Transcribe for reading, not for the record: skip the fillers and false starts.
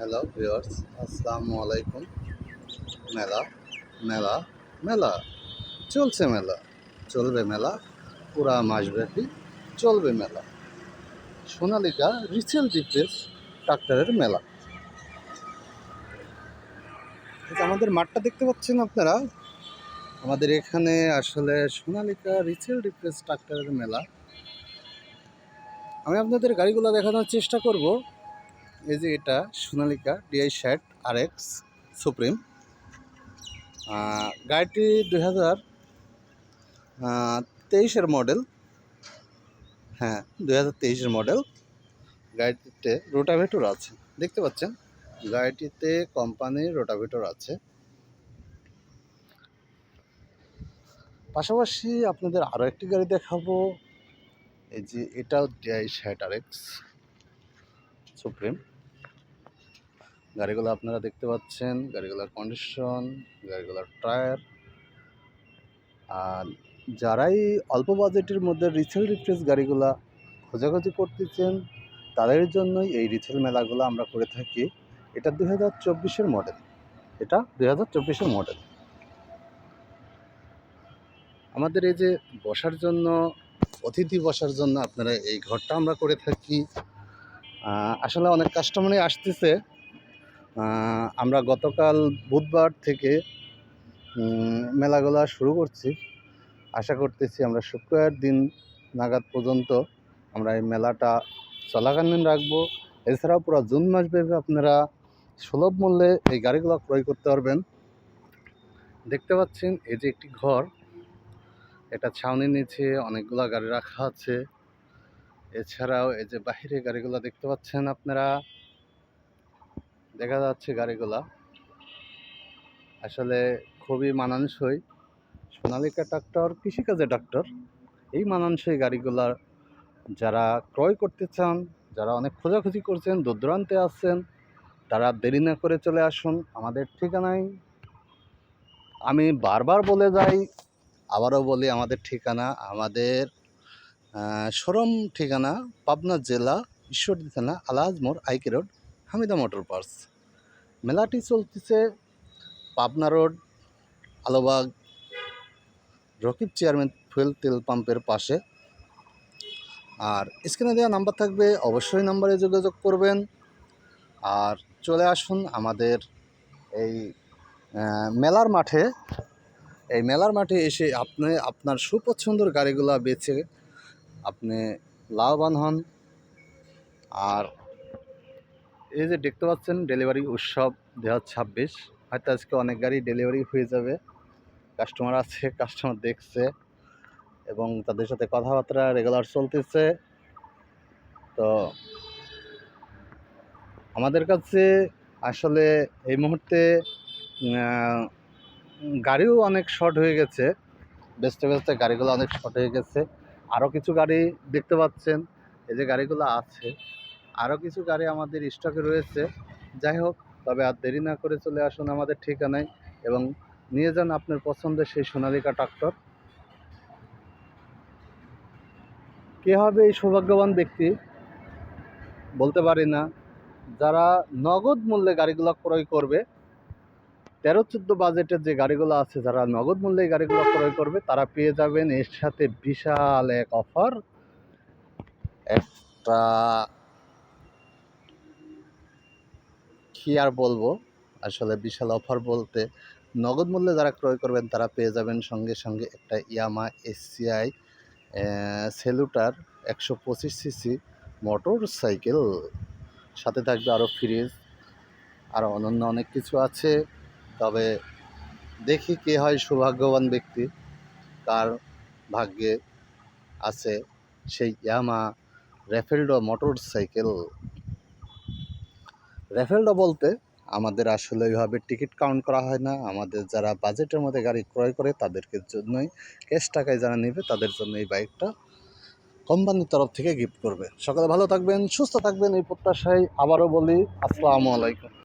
Hello viewers, আসসালামু আলাইকুম। মেলা মেলা মেলা চলছে, মেলা চলবে, মেলা পুরা মাসব্যাপী চলবে মেলা। সোনালিকা রিচেল ডিফেন্স ট্রাক্টরের মেলা। এই যে আমাদের মাঠটা দেখতে পাচ্ছেন আপনারা, আমাদের এখানে আসলে সোনালিকা রিচেল ডিফেন্স ট্রাক্টরের মেলা। আমি আপনাদের গাড়িগুলো দেখানোর চেষ্টা করব। এই যে এটা সোনালিকা DI60 RX সুপ্রিম। গাড়িটি 2023-এর মডেল। হ্যাঁ, 2023-এর মডেল। গাড়িটিতে রোটাভেটর আছে, দেখতে পাচ্ছেন। গাড়িটিতে কোম্পানির রোটাভেটর আছে। পাশাপাশি আপনাদের আরও একটি গাড়ি দেখাবো। এই যে এটাও DI60 RX সুপ্রিম। গাড়িগুলো আপনারা দেখতে পাচ্ছেন, গাড়িগুলোর কন্ডিশন, গাড়িগুলোর টায়ার। আর যারাই অল্প বাজেটের মধ্যে রিচেল রিফ্রেশ গাড়িগুলা খোঁজাখুঁজি করতেছেন, তাদের জন্যই এই রিচেল মেলাগুলো আমরা করে থাকি। এটা 2024-এর মডেল। এটা 2024-এর মডেল। আমাদের এই যে বসার জন্য, অতিথি বসার জন্য আপনারা এই ঘরটা আমরা করে থাকি। আসলে অনেক কাস্টমারই আসতেছে। আমরা গতকাল বুধবার থেকে মেলাগুলো শুরু করছি। আশা করতেছি আমরা শুক্রবার দিন নাগাদ পর্যন্ত আমরা এই মেলাটা চলাকালীন রাখবো। এছাড়াও পুরো জুন মাস ব্যাপী আপনারা সুলভ মূল্যে এই গাড়িগুলো ক্রয় করতে পারবেন। দেখতে পাচ্ছেন এই যে একটি ঘর, এটা ছাউনির নিচে অনেকগুলো গাড়ি রাখা আছে। এছাড়াও এই যে বাহিরে গাড়িগুলো দেখতে পাচ্ছেন আপনারা, দেখা যাচ্ছে গাড়িগুলা আসলে খুবই মানানসই। সোনালিকা ট্রাক্টর কৃষিকাজে ট্রাক্টর। এই মানানসই গাড়িগুলা যারা ক্রয় করতে চান, যারা অনেক খোঁজাখুঁজি করছেন, দূর দূরান্তে আসছেন, তারা দেরি না করে চলে আসুন আমাদের ঠিকানায়। আমি বারবার বলে যাই, আবারও বলি, আমাদের ঠিকানা, আমাদের শোরুম ঠিকানা পাবনা জেলা ঈশ্বরদী থানা আলহাজ মোড় আইকে রোড হামিদা মোটর পার্টস। মেলাটি চলতেছে Pabna road Alobag Rakib chairman fuel তেল পাম্পের পাশে। আর স্ক্রিনে দেওয়া নাম্বার থাকবে, অবশ্যই নাম্বারে যোগাযোগ করবেন। আর চলে আসুন আমাদের এই মেলার মাঠে। এই মেলার মাঠে এসে আপনি আপনার সুপছন্দের গাড়িগুলো বেছে আপনি লাভবান হন। আর এই যে দেখতে পাচ্ছেন ডেলিভারি উৎসব 2026, হয়তো আজকে অনেক গাড়ি ডেলিভারি হয়ে যাবে। কাস্টমার আছে, কাস্টমার দেখছে এবং তাদের সাথে কথাবার্তা রেগুলার চলতেছে। তো আমাদের কাছে আসলে এই মুহূর্তে গাড়িও অনেক শর্ট হয়ে গেছে, বেচতে বেচতে গাড়িগুলো অনেক শর্ট হয়ে গেছে। আরও কিছু গাড়ি দেখতে পাচ্ছেন, এই যে গাড়িগুলো আছে, আরও কিছু গাড়ি আমাদের স্টকে রয়েছে। যাই হোক, তবে আর দেরি না করে চলে আসুন আমাদের ঠিকানায় এবং নিয়ে যান আপনার পছন্দের সেই সোনালিকা ট্রাক্টর। কে হবে এই সৌভাগ্যবান ব্যক্তি বলতে পারি না। যারা নগদ মূল্যে গাড়িগুলো ক্রয় করবে, 13-14 বাজেটের যে গাড়িগুলো আছে, যারা নগদ মূল্যে এই গাড়িগুলো ক্রয় করবে, তারা পেয়ে যাবেন এর সাথে বিশাল এক অফার। একটা কি আর বলবো, আসলে বিশাল অফার বলতে, নগদ মূল্যে যারা ক্রয় করবেন তারা পেয়ে যাবেন সঙ্গে সঙ্গে একটা ইয়ামা SCI সেলুটার 125cc মোটর সাইকেল, সাথে থাকবে আরও ফ্রিজ, আরও অন্যান্য অনেক কিছু আছে। তবে দেখি কে হয় সৌভাগ্যবান ব্যক্তি, কার ভাগ্যে আছে সেই ইয়ামা র্যাফেলডো মোটর সাইকেল। র্যাফেলডো বলতে আমাদের আসলে ওইভাবে টিকিট কাউন্ট করা হয় না। আমাদের যারা বাজেটের মধ্যে গাড়ি ক্রয় করে তাদেরকে জন্যই, ক্যাশ টাকায় যারা নেবে তাদের জন্য এই বাইকটা কোম্পানির তরফ থেকে গিফট করবে। সকালে ভালো থাকবেন, সুস্থ থাকবেন, এই প্রত্যাশায় আবারও বলি আসসালামু আলাইকুম।